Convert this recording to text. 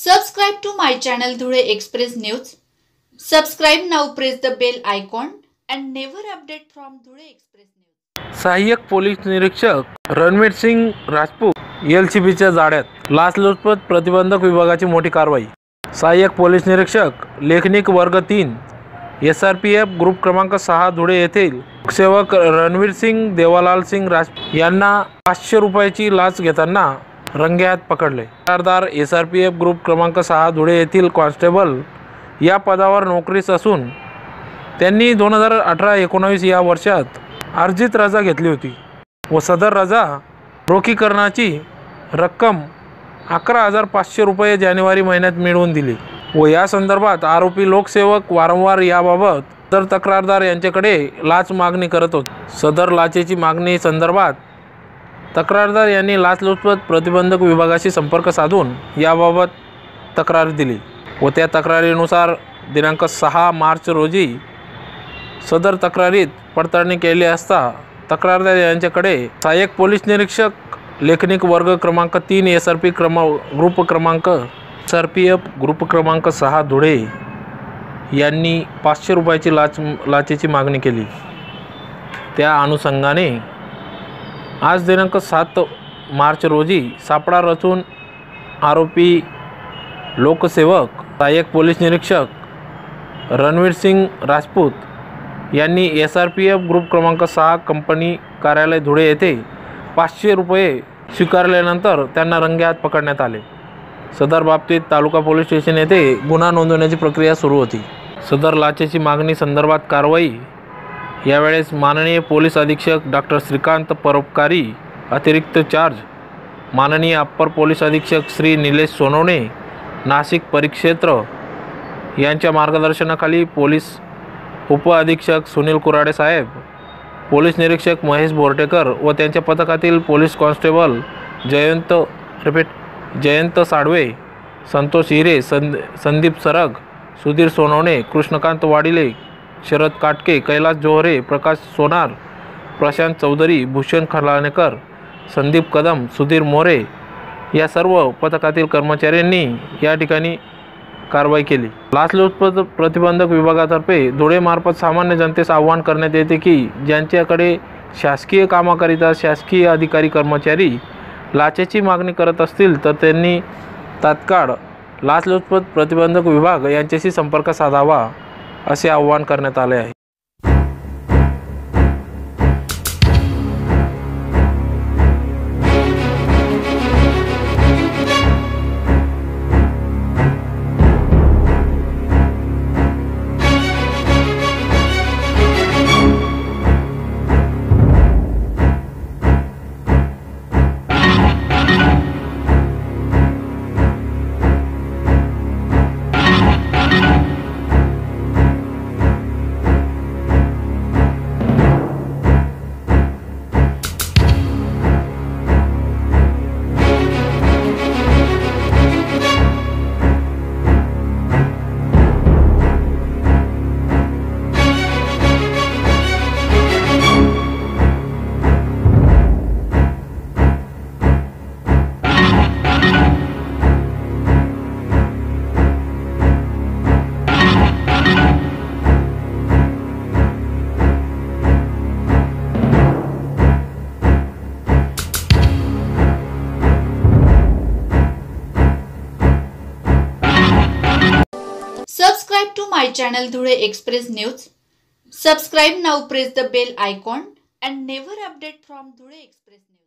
Subscribe to my channel Dhule Express News. Subscribe now, press the bell icon and never update from Dhule Express News. सहाय्यक police निरीक्षक रणवीर सिंग राजपूत एलसीबीच्या जाळ्यात लाचलुचपत प्रतिबंधक विभागाची मोठी कारवाई। सहाय्यक पोलीस निरीक्षक लेखनिक वर्ग 3 SRPF ग्रुप क्रमांक 6 धुळे येथील सेवक रणवीर सिंग देवालाल सिंग राजपूत यांना 500 रुपयाची लाच घेताना रंगेहात पकडले। तक्रारदार SRPF ग्रुप क्रमांक 6 धुळे येथील कॉन्स्टेबल या पदावर नोकरीस असून त्यांनी 2018-19 या वर्षात अर्जित रजा घेतली होती व सदर रजा रोखीकरणाची रक्कम 11,500 रुपये जानेवारी महिन्यात मिळवून दिली व या संदर्भात आरोपी लोकसेवक वारंवार याबाबत सदर तक्रारदार यांच्याकडे लाच मागणी करत होते। सदर लाचेची मागणी संदर्भात तक्रारदार यांनी लाचलुचपत प्रतिबंधक विभागाशी संपर्क साधून याबाबत तक्रार दिली व त्या तक्रारीनुसार दिनांक 6 मार्च रोजी सदर तक्रारीत पडताळणी केली असता तक्रारदार यांच्याकडे सहाय्यक पोलीस निरीक्षक लेखनिक वर्ग क्रमांक 3 SRPF ग्रुप क्रमांक 6 धुळे यांनी 500 रुपयाची लाचेची मागणी केली। त्या अनुषंगाने आज दिनांक 7 मार्च रोजी सापळा रचून आरोपी लोकसेवक सहाय्यक पोलीस निरीक्षक रणवीर सिंग राजपूत यांनी SRPF ग्रुप क्रमांक 6 कंपनी कार्यालय धुळे येथे 500 रुपये स्वीकारल्यानंतर त्यांना रंगेहात पकडण्यात आले। सदर बाबतीत तालुका पोलीस स्टेशन येथे गुन्हा नोंदवण्याची प्रक्रिया सुरू होती। सदर लाचेची मागणी संदर्भात कारवाई यावेळेस माननीय पोलीस अधीक्षक डॉक्टर श्रीकांत परोपकारी अतिरिक्त चार्ज, माननीय अप्पर पोलीस अधीक्षक श्री निलेश सोनवणे नाशिक परिक्षेत्र यांच्या मार्गदर्शनाखाली पोलीस उप अधीक्षक सुनील कुराडे साहेब, पोलीस निरीक्षक महेश बोर्टेकर व त्यांच्या पथकातील पोलीस कॉन्स्टेबल जयंत साडवे, संतोष हिरे, संदीप सरग, सुधीर सोनवणे, कृष्णकांत वाडिले, शरद काटके, कैलास जोहरे, प्रकाश सोनार, प्रशांत चौधरी, भूषण खलानेकर, संदीप कदम, सुधीर मोरे या सर्व पथकातील कर्मचाऱ्यांनी या ठिकाणी कारवाई केली। लाचलुचपत प्रतिबंधक विभागातर्फे धुळेमार्फत सामान्य जनतेस आवाहन करण्यात येते की ज्यांच्याकडे शासकीय कामाकरिता शासकीय अधिकारी कर्मचारी लाचेची मागणी करत असतील तर त्यांनी तात्काळ लाचलुचपत प्रतिबंधक विभाग यांच्याशी संपर्क साधावा असे आवाहन करण्यात आले आहे। Subscribe to my channel Dhule Express News. Subscribe now, press the bell icon and never update from Dhule Express News.